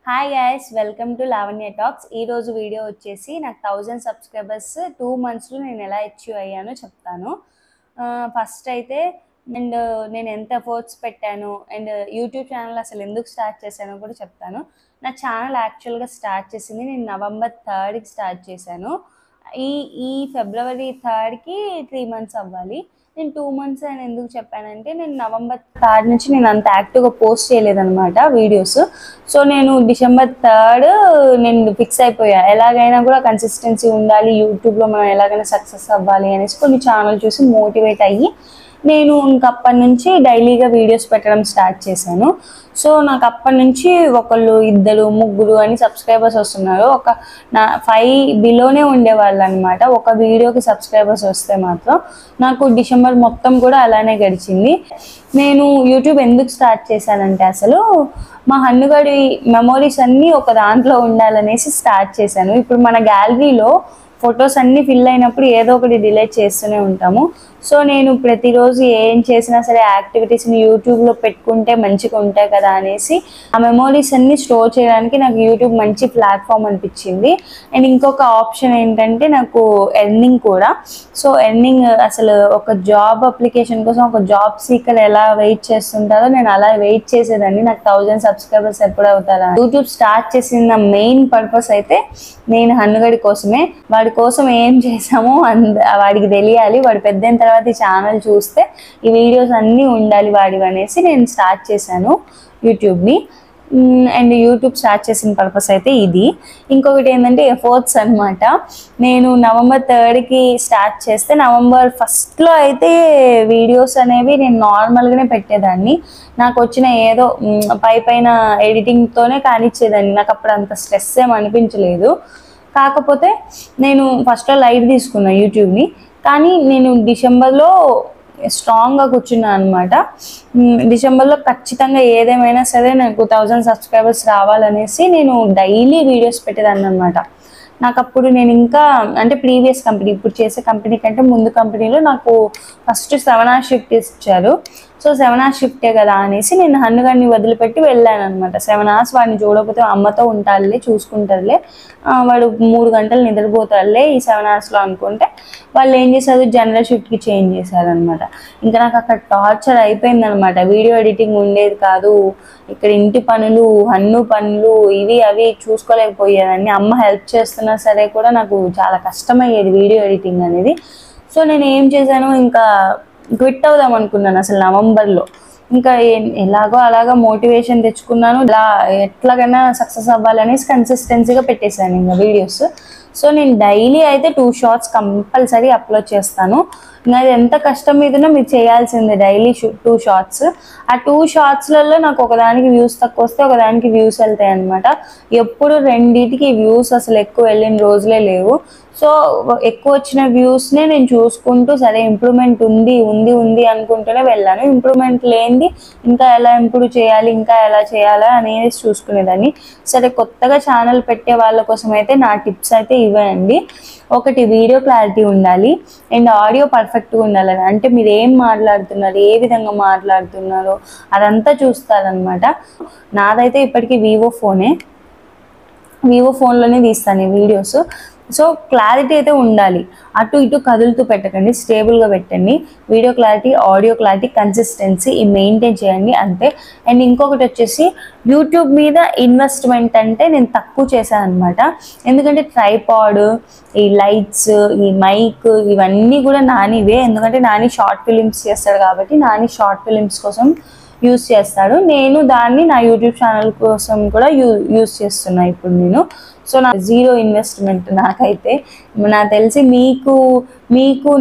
Hi guys, welcome to Lavanya talks. ఈరోజు video వచ్చేసి నాకు 1000 సబ్స్క్రైబర్స్ 2 మంత్స్లో నేను ఎలా అచీవ్ అయ్యానో చెప్తాను. ఫస్ట్ అయితే నేను ఎంత ఎఫర్ట్స్ పెట్టాను అండ్ యూట్యూబ్ ఛానల్ అసలు ఎందుకు స్టార్ట్ చేశానో కూడా చెప్తాను. నా ఛానల్ యాక్చువల్గా స్టార్ట్ చేసింది నేను నవంబర్ 3కి స్టార్ట్ చేశాను. ఈ ఫిబ్రవరి 3కి 3 మంత్స్ అవ్వాలి. నేను 2 మంత్స్ అని ఎందుకు చెప్పానంటే నేను నవంబర్ 3 నుంచి నేను అంత యాక్టివ్గా పోస్ట్ చేయలేదన్నమాట వీడియోస్. సో నేను డిసెంబర్ 3 నేను ఫిక్స్ అయిపోయా, ఎలాగైనా కూడా కన్సిస్టెన్సీ ఉండాలి, యూట్యూబ్లో మనం ఎలాగైనా సక్సెస్ అవ్వాలి అనేసి కొన్ని ఛానల్ చూసి మోటివేట్ అయ్యి నేను ఇంకప్పటి నుంచి డైలీగా వీడియోస్ పెట్టడం స్టార్ట్ చేశాను. సో నాకు అప్పటి నుంచి ఒకళ్ళు, ఇద్దరు, ముగ్గురు అని సబ్స్క్రైబర్స్ వస్తున్నారు. నా 5 బిలోనే ఉండేవాళ్ళు అనమాట. ఒక వీడియోకి సబ్స్క్రైబర్స్ వస్తే మాత్రం నాకు డిసెంబర్ మొత్తం కూడా అలానే గడిచింది. నేను యూట్యూబ్ ఎందుకు స్టార్ట్ చేశానంటే అసలు మా హన్నుగడి మెమోరీస్ అన్నీ ఒక దాంట్లో ఉండాలనేసి స్టార్ట్ చేశాను. ఇప్పుడు మన గ్యాలరీలో ఫొటోస్ అన్నీ ఫిల్ అయినప్పుడు ఏదో ఒకటి డిలీట్ చేస్తూనే ఉంటాము. సో నేను ప్రతిరోజు ఏం చేసినా సరే యాక్టివిటీస్ని యూట్యూబ్లో పెట్టుకుంటే మంచిగా ఉంటాయి కదా అనేసి ఆ మెమోరీస్ అన్నీ స్టోర్ చేయడానికి నాకు యూట్యూబ్ మంచి ప్లాట్ఫామ్ అనిపించింది. అండ్ ఇంకొక ఆప్షన్ ఏంటంటే నాకు ఎర్నింగ్ కూడా. సో ఎర్నింగ్ అసలు ఒక జాబ్ అప్లికేషన్ కోసం ఒక జాబ్ సీకర్ ఎలా వెయిట్ చేస్తుంటారో నేను అలా వెయిట్ చేసేదాన్ని, నాకు 1000 సబ్స్క్రైబర్స్ ఎప్పుడు అవుతారా. యూట్యూబ్ స్టార్ట్ చేసిన మెయిన్ పర్పస్ అయితే నేను హన్నుగడి కోసమే. వాడి కోసం ఏం చేసామో వాడికి తెలియాలి, వాడు పెద్దయిన తర్వాత ఈ ఛానల్ చూస్తే ఈ వీడియోస్ అన్నీ ఉండాలి వాడివి అనేసి నేను స్టార్ట్ చేశాను యూట్యూబ్ని. అండ్ యూట్యూబ్ స్టార్ట్ చేసిన పర్పస్ అయితే ఇది. ఇంకొకటి ఏంటంటే ఎఫర్ట్స్ అనమాట. నేను నవంబర్ 3కి స్టార్ట్ చేస్తే నవంబర్ 1లో అయితే వీడియోస్ అనేవి నేను నార్మల్గానే పెట్టేదాన్ని. నాకు వచ్చిన ఏదో పైన ఎడిటింగ్తోనే కానిచ్చేదాన్ని. నాకు అప్పుడు అంత స్ట్రెస్ ఏం అనిపించలేదు. కాకపోతే నేను ఫస్ట్లో లైట్ తీసుకున్నాను యూట్యూబ్ని, కానీ నేను డిసెంబర్లో స్ట్రాంగ్గా కూర్చున్నాను అనమాట. డిసెంబర్లో ఖచ్చితంగా ఏదేమైనా సరే నాకు 1000 సబ్స్క్రైబర్స్ రావాలనేసి నేను డైలీ వీడియోస్ పెట్టేదాన్ని అనమాట. నాకు అప్పుడు నేను ఇంకా అంటే ప్రీవియస్ కంపెనీ, ఇప్పుడు చేసే కంపెనీ కంటే ముందు కంపెనీలో నాకు ఫస్ట్ 7 hours షిఫ్ట్ ఇచ్చారు. సో 7 hours షిఫ్టే కదా అనేసి నేను హన్నుగాడిని వదిలిపెట్టి వెళ్ళాను అనమాట. 7 hours వాడిని చూడకపోతే అమ్మతో ఉంటాడులే, చూసుకుంటారులే, వాడు 3 గంటలు నిద్రపోతాడులే ఈ 7 hoursలో అనుకుంటే వాళ్ళు ఏం చేశారు, జనరల్ షిఫ్ట్కి చేంజ్ చేశారనమాట. ఇంకా నాకు అక్కడ టార్చర్ అయిపోయిందనమాట. వీడియో ఎడిటింగ్ ఉండేది కాదు, ఇక్కడ ఇంటి పనులు, హన్ను పనులు, ఇవి అవి చూసుకోలేకపోయేదాన్ని. అమ్మ హెల్ప్ చేస్తున్నా సరే కూడా నాకు చాలా కష్టమయ్యేది వీడియో ఎడిటింగ్ అనేది. సో నేను ఏం చేశాను, ఇంకా క్విట్ అవుదాం అనుకున్నాను అసలు నవంబర్లో. ఇంకా ఎలాగో అలాగా మోటివేషన్ తెచ్చుకున్నాను, ఇలా ఎట్లాగైనా సక్సెస్ అవ్వాలనేసి కన్సిస్టెన్సీగా పెట్టేశాను ఇంకా వీడియోస్. సో నేను డైలీ అయితే 2 షార్ట్స్ కంపల్సరీ అప్లోడ్ చేస్తాను. అది ఎంత కష్టం మీదనో మీరు చేయాల్సిందే, డైలీ 2 షార్ట్స్. ఆ 2 షార్ట్స్లలో నాకు ఒకదానికి వ్యూస్ తక్కువ వస్తే ఒకదానికి వ్యూస్ వెళ్తాయి అనమాట. ఎప్పుడు రెండింటికి వ్యూస్ అసలు ఎక్కువ వెళ్ళిన రోజులే లేవు. సో ఎక్కువ వచ్చిన వ్యూస్నే నేను చూసుకుంటూ సరే ఇంప్రూవ్మెంట్ ఉంది ఉంది ఉంది అనుకుంటూనే వెళ్ళాను. ఇంప్రూవ్మెంట్ లేనిది ఇంకా ఎలా ఇంప్రూవ్ చేయాలి, ఇంకా ఎలా చేయాలా అనేది చూసుకునేదాన్ని. సరే కొత్తగా ఛానల్ పెట్టే వాళ్ళ కోసం అయితే నా టిప్స్ అయితే ఇవే అండి. ఒకటి, వీడియో క్లారిటీ ఉండాలి అండ్ ఆడియో పర్ఫెక్ట్గా ఉండాలని. అంటే మీరు ఏం మాట్లాడుతున్నారు, ఏ విధంగా మాట్లాడుతున్నారో అదంతా చూస్తారనమాట. నాదైతే ఇప్పటికీ వివో ఫోన్లోనే తీస్తాను ఈ వీడియోస్. సో క్లారిటీ అయితే ఉండాలి, అటు ఇటు కదులుతూ పెట్టకండి, స్టేబుల్గా పెట్టండి. Video clarity, audio clarity, consistency ఈ మెయింటైన్ చేయండి అంతే. అండ్ ఇంకొకటి వచ్చేసి యూట్యూబ్ మీద ఇన్వెస్ట్మెంట్ అంటే నేను తక్కువ చేశాను అనమాట. ఎందుకంటే ట్రైపాడ్, ఈ లైట్స్, ఈ మైక్ ఇవన్నీ కూడా నానివే. ఎందుకంటే నాని షార్ట్ ఫిలిమ్స్ చేస్తాడు కాబట్టి నాని షార్ట్ ఫిలిమ్స్ కోసం యూస్ చేస్తాడు. నేను దాన్ని నా యూట్యూబ్ ఛానల్ కోసం కూడా యూస్ చేస్తున్నా ఇప్పుడు నేను. సో నా 0 ఇన్వెస్ట్మెంట్ నాకైతే. నాకు తెలిసి మీకు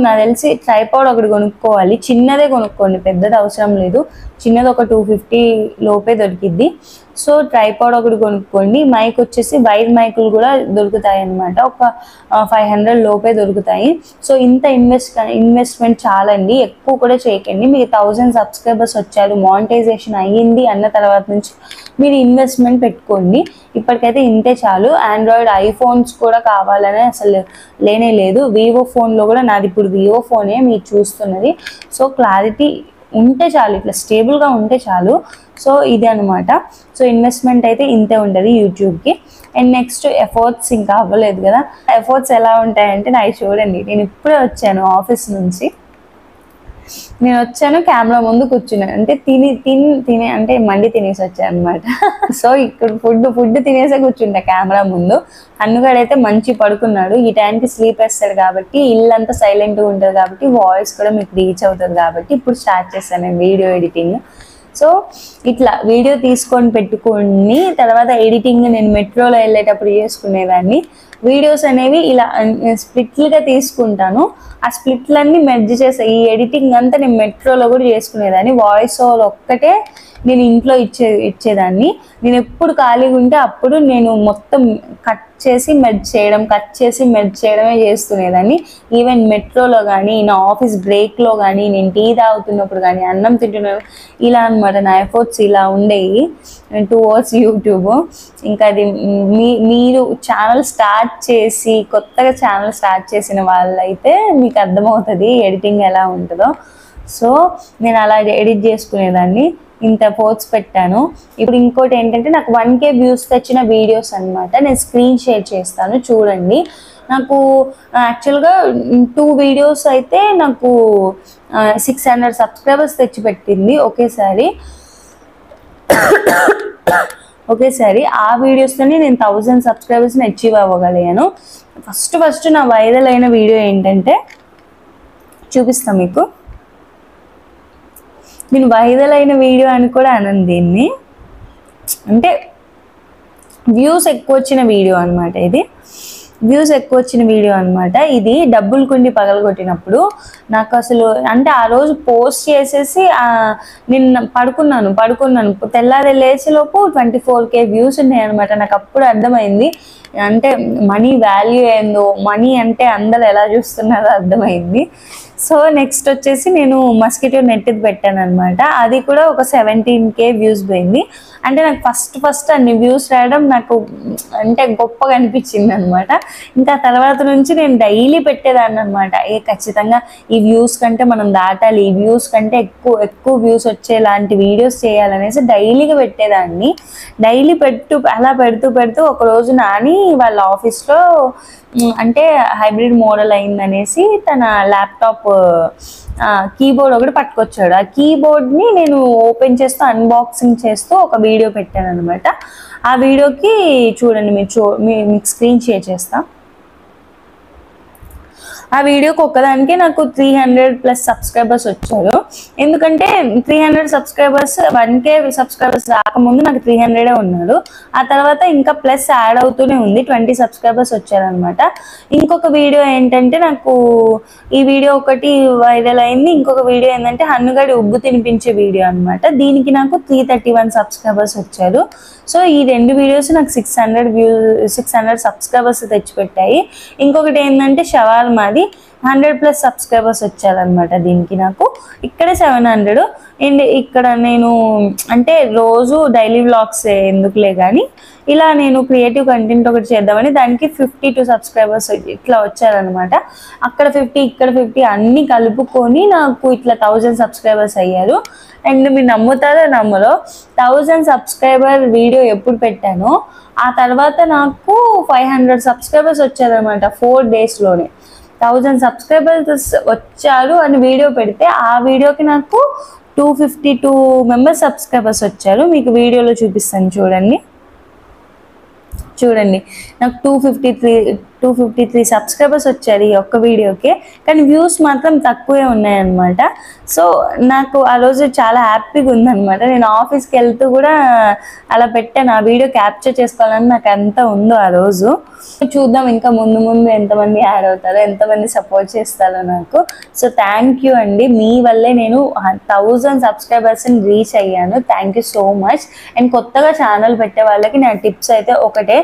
నాకు తెలిసి ట్రైపాడ్ ఒకటి కొనుక్కోవాలి, చిన్నదే కొనుక్కోండి, పెద్దది అవసరం లేదు. చిన్నది ఒక 250 లోపే దొరికిద్ది. సో ట్రైపాడ్ ఒకటి కొనుక్కోండి. మైక్ వచ్చేసి వైర్ మైకులు కూడా దొరుకుతాయి అన్నమాట, ఒక 500 లోపే దొరుకుతాయి. సో ఇంత ఇన్వెస్ట్మెంట్ చాలండి, ఎక్కువ కూడా చేయకండి. మీకు 1000 సబ్స్క్రైబర్స్ వచ్చారు, మానిటైజేషన్ అయ్యింది అన్న తర్వాత నుంచి మీరు ఇన్వెస్ట్మెంట్ పెట్టుకోండి. ఇప్పటికైతే ఇంతే చాలు. ఆండ్రాయిడ్, ఐఫోన్స్ కూడా కావాలనే అసలు లేనే లేదు. వివో ఫోన్లో కూడా నాది ఇప్పుడు వివో ఫోనే మీరు చూస్తున్నది. సో క్లారిటీ ఉంటే చాలు, ఇట్లా స్టేబుల్గా ఉంటే చాలు. సో ఇది అనమాట. సో ఇన్వెస్ట్మెంట్ అయితే ఇంతే ఉంటుంది యూట్యూబ్కి. అండ్ నెక్స్ట్ ఎఫర్ట్స్ ఇంకా అవ్వలేదు కదా. ఎఫర్ట్స్ ఎలా ఉంటాయంటే నాకు చూడండి, నేను ఇప్పుడే వచ్చాను ఆఫీస్ నుంచి. నేను వచ్చాను, కెమెరా ముందు కూర్చున్నాను, అంటే తినే అంటే మండి తినేసి వచ్చాను అనమాట. సో ఇక్కడ ఫుడ్ తినేసే కూర్చుంటా కెమెరా ముందు. అన్నుగాడైతే మంచి పడుకున్నాడు. ఈ టైంకి స్లీప్ వేస్తాడు కాబట్టి ఇల్లంతా సైలెంట్గా ఉంటుంది కాబట్టి వాయిస్ కూడా మీకు రీచ్ అవుతుంది కాబట్టి ఇప్పుడు స్టార్ట్ చేస్తాను నేను వీడియో ఎడిటింగ్. సో ఇట్లా వీడియో తీసుకొని పెట్టుకొని తర్వాత ఎడిటింగ్ నేను మెట్రోలో వెళ్ళేటప్పుడు చేసుకునేదాన్ని. వీడియోస్ అనేవి ఇలా స్ప్లిట్లుగా తీసుకుంటాను. ఆ స్ప్లిట్లన్నీ మెర్జ్ చేసే ఈ ఎడిటింగ్ అంతా నేను మెట్రోలో కూడా చేసుకునేదాన్ని. వాయిస్ ఓవర్ ఒక్కటే నేను ఇంట్లో ఇచ్చేదాన్ని. నేను ఎప్పుడు ఖాళీగా ఉంటే అప్పుడు నేను మొత్తం కట్ చేసి మెర్జ్ చేయడమే చేస్తునేదాన్ని. ఈవెన్ మెట్రోలో కానీ, నా ఆఫీస్ బ్రేక్లో కానీ, నేను టీ తాగుతున్నప్పుడు కానీ, అన్నం తింటున్నప్పుడు ఇలా అనమాట నా ఎఫర్ట్స్ ఇలా ఉండేవి టువర్డ్స్ యూట్యూబ్. ఇంకా అది మీరు కొత్తగా ఛానల్ స్టార్ట్ చేసిన వాళ్ళైతే మీకు అర్థమవుతుంది ఎడిటింగ్ ఎలా ఉంటుందో. సో నేను అలా ఎడిట్ చేసుకునేదాన్ని. ఇంత ఎఫర్ట్స్ పెట్టాను. ఇప్పుడు ఇంకోటి ఏంటంటే నాకు 1K వ్యూస్ తెచ్చిన వీడియోస్ అనమాట. నేను స్క్రీన్ షేర్ చేస్తాను చూడండి. నాకు యాక్చువల్గా 2 వీడియోస్ అయితే నాకు 600 సబ్స్క్రైబర్స్ తెచ్చిపెట్టింది ఒకేసారి. ఆ వీడియోస్తోనే నేను 1000 సబ్స్క్రైబర్స్ని అచీవ్ అవ్వగలిగాను. ఫస్ట్ నా వైరల్ అయిన వీడియో ఏంటంటే చూపిస్తాను మీకు. నేను వైరల్ అయిన వీడియో అని కూడా అనను దీన్ని, అంటే వ్యూస్ ఎక్కువ వచ్చిన వీడియో అనమాట. ఇది డబ్బులు కుండి పగలగొట్టినప్పుడు నాకు అసలు అంటే ఆ రోజు పోస్ట్ చేసేసి నిన్న పడుకున్నాను తెల్లారి లేచేలోపు 24K వ్యూస్ ఉన్నాయి అనమాట. నాకు అప్పుడు అర్థమైంది అంటే మనీ వాల్యూ ఏందో, మనీ అంటే అందరు ఎలా చూస్తున్నారో అర్థమైంది. సో నెక్స్ట్ వచ్చేసి నేను మస్కిటో నెట్ పెట్టాను అనమాట. అది కూడా ఒక 17K వ్యూస్ పోయింది. అంటే నాకు ఫస్ట్ అన్ని వ్యూస్ రావడం నాకు అంటే గొప్పగా అనిపించింది అనమాట. ఇంకా తర్వాత నుంచి నేను డైలీ పెట్టేదాన్ని అనమాట. ఖచ్చితంగా ఈ వ్యూస్ కంటే మనం దాటాలి, ఈ వ్యూస్ కంటే ఎక్కువ వ్యూస్ వచ్చేలాంటి వీడియోస్ చేయాలనేసి డైలీగా పెట్టేదాన్ని. డైలీ పెడుతూ ఒకరోజు నాని వాళ్ళ ఆఫీస్లో అంటే హైబ్రిడ్ మోడల్ అయిందనేసి తన ల్యాప్టాప్ కీబోర్డ్ ఒకటి పట్టుకొచ్చాడు. ఆ కీబోర్డ్ని నేను ఓపెన్ చేస్తూ అన్బాక్సింగ్ చేస్తూ ఒక వీడియో పెట్టాను అనమాట. ఆ వీడియోకి చూడండి మీకు స్క్రీన్ షేర్ చేస్తా. ఆ వీడియోకి ఒక్కదానికి నాకు 300+ సబ్స్క్రైబర్స్ వచ్చారు. ఎందుకంటే 300 సబ్స్క్రైబర్స్ 1K సబ్స్క్రైబర్స్ రాకముందు నాకు 300 ఉన్నాడు. ఆ తర్వాత ఇంకా ప్లస్ యాడ్ అవుతూనే ఉంది, 20 సబ్స్క్రైబర్స్ వచ్చారనమాట. ఇంకొక వీడియో ఏంటంటే నాకు ఈ వీడియో ఒకటి వైరల్ అయింది. ఇంకొక వీడియో ఏంటంటే హన్నుగాడి ఉగ్గు తినిపించే వీడియో అనమాట. దీనికి నాకు 331 సబ్స్క్రైబర్స్ వచ్చారు. సో ఈ 2 వీడియోస్ నాకు 600 సబ్స్క్రైబర్స్ తెచ్చిపెట్టాయి. ఇంకొకటి ఏంటంటే షవర్మాది 100+ సబ్స్క్రైబర్స్ వచ్చారనమాట. దీనికి నాకు ఇక్కడ 700. అండ్ ఇక్కడ నేను అంటే రోజు డైలీ వ్లాగ్స్ ఎందుకులే కానీ ఇలా నేను క్రియేటివ్ కంటెంట్ ఒకటి చేద్దామని దానికి 52 సబ్స్క్రైబర్స్ ఇట్లా వచ్చారనమాట. అక్కడ 50 ఇక్కడ 50 అన్నీ కలుపుకొని నాకు ఇట్లా 1000 సబ్స్క్రైబర్స్ అయ్యారు. అండ్ మీరు నమ్ముతారో నమ్మరో 1000 సబ్స్క్రైబర్ వీడియో ఎప్పుడు పెట్టానో ఆ తర్వాత నాకు 500 సబ్స్క్రైబర్స్ వచ్చారనమాట. 4 డేస్లోనే 1000 సబ్స్క్రైబర్స్ వచ్చారు అని వీడియో పెడితే ఆ వీడియోకి నాకు 252 మెంబర్స్ సబ్స్క్రైబర్స్ వచ్చారు. మీకు వీడియోలో చూపిస్తాను చూడండి. నాకు 253 సబ్స్క్రైబర్స్ వచ్చారు ఈ ఒక్క వీడియోకి. కానీ వ్యూస్ మాత్రం తక్కువే ఉన్నాయన్నమాట. సో నాకు ఆ రోజు చాలా హ్యాపీగా ఉందన్నమాట. నేను ఆఫీస్కి వెళ్తూ కూడా అలా పెట్టాను, ఆ వీడియో క్యాప్చర్ చేసుకోవాలని నాకు ఎంత ఉందో ఆ రోజు. చూద్దాం ఇంకా ముందు ఎంతమంది యాడ్ అవుతారో, ఎంతమంది సపోర్ట్ చేస్తారో నాకు. సో థ్యాంక్ యూ అండి, మీ వల్లే నేను 1000 సబ్స్క్రైబర్స్ని రీచ్ అయ్యాను. Thank you so much. And కొత్తగా ఛానల్ పెట్టే వాళ్ళకి నా టిప్స్ అయితే ఒకటే,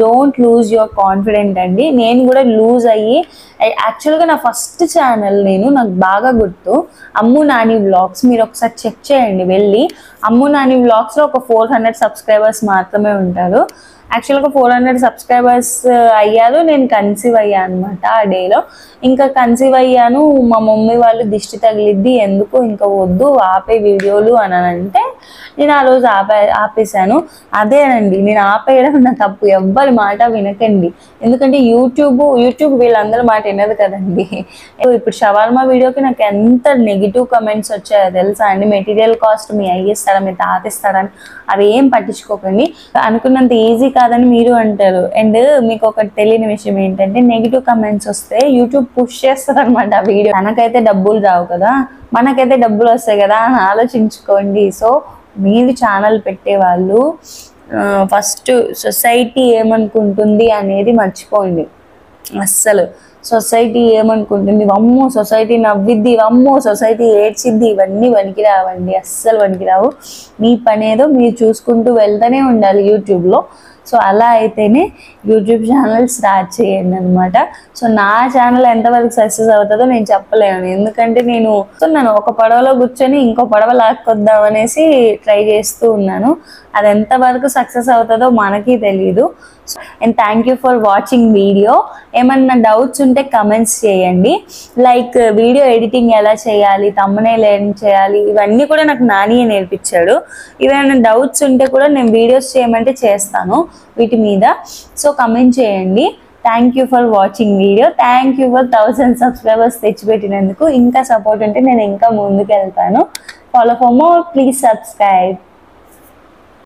డోంట్ లూజ్ యువర్ కాన్ఫిడెంట్ అండి. నేను కూడా లూజ్ అయ్యి యాక్చువల్గా నా ఫస్ట్ ఛానల్ నాకు బాగా గుర్తు అమ్ము నాని వ్లాగ్స్. మీరు ఒకసారి చెక్ చేయండి వెళ్ళి. అమ్ము నాని వ్లాగ్స్లో ఒక 400 సబ్స్క్రైబర్స్ మాత్రమే ఉంటారు. యాక్చువల్గా 400 సబ్స్క్రైబర్స్ అయ్యారు. నేను కన్సీవ్ అయ్యాను అనమాట ఆ డేలో. ఇంకా కన్సీవ్ అయ్యాను, మా మమ్మీ వాళ్ళు దిష్టి తగిలిద్ది, ఎందుకు ఇంకా వద్దు ఆపే వీడియోలు అని అంటే నేను ఆ రోజు ఆపేశాను. అదేనండి, నేను ఆపేయడం నా తప్పు. ఎవ్వరి మాట వినకండి, ఎందుకంటే యూట్యూబ్ వీళ్ళందరి మాట వినదు కదండి. ఇప్పుడు షవర్మా వీడియోకి నాకు ఎంత నెగిటివ్ కమెంట్స్ వచ్చాయో తెలుసా అండి. మెటీరియల్ కాస్ట్ మీ అయ్యిస్తారా, మీ తాతిస్తారని అవి ఏం పట్టించుకోకండి. అనుకున్నంత ఈజీ కాదని మీరు అంటారు. అండ్ మీకు ఒకటి తెలియని విషయం ఏంటంటే, నెగిటివ్ కమెంట్స్ వస్తే యూట్యూబ్ పుష్ చేస్తారు అనమాట ఆ వీడియో. తనకైతే డబ్బులు రావు కదా, మనకైతే డబ్బులు వస్తాయి కదా అని ఆలోచించుకోండి. సో మీరు ఛానల్ పెట్టేవాళ్ళు ఫస్ట్ సొసైటీ ఏమనుకుంటుంది అనేది మర్చిపోండి. అస్సలు సొసైటీ ఏమనుకుంటుంది, వమ్మో సొసైటీ నవ్విద్ది, వమ్మో సొసైటీ ఏడ్చిద్ది, ఇవన్నీ పనికిరావండి, అస్సలు పనికిరావు. మీ పని ఏదో మీరు చూసుకుంటూ వెళ్తూనే ఉండాలి యూట్యూబ్లో. సో అలా అయితేనే యూట్యూబ్ ఛానల్ స్టార్ట్ చేయండి అనమాట. సో నా ఛానల్ ఎంతవరకు సక్సెస్ అవుతుందో నేను చెప్పలేను, ఎందుకంటే నేను ఒక పడవలో కూర్చొని ఇంకో పడవ లాక్కొద్దాం అనేసి ట్రై చేస్తూ ఉన్నాను. అది ఎంతవరకు సక్సెస్ అవుతుందో మనకి తెలీదు. And thank you for watching video. ఏమన్నా డౌట్స్ ఉంటే కమెంట్స్ చేయండి. లైక్ వీడియో ఎడిటింగ్ ఎలా చేయాలి, థంబ్నెయిల్ ఏం చేయాలి, ఇవన్నీ కూడా నాకు నానియే నేర్పించాడు. ఏమైనా డౌట్స్ ఉంటే కూడా నేను వీడియోస్ చేయమంటే చేస్తాను వీటి మీద. సో కమెంట్ చేయండి. Thank you for watching video. Thank you for 1000 subscribers తెచ్చిపెట్టినందుకు. ఇంకా సపోర్ట్ ఉంటే నేను ఇంకా ముందుకు వెళ్తాను. Follow for more, please subscribe.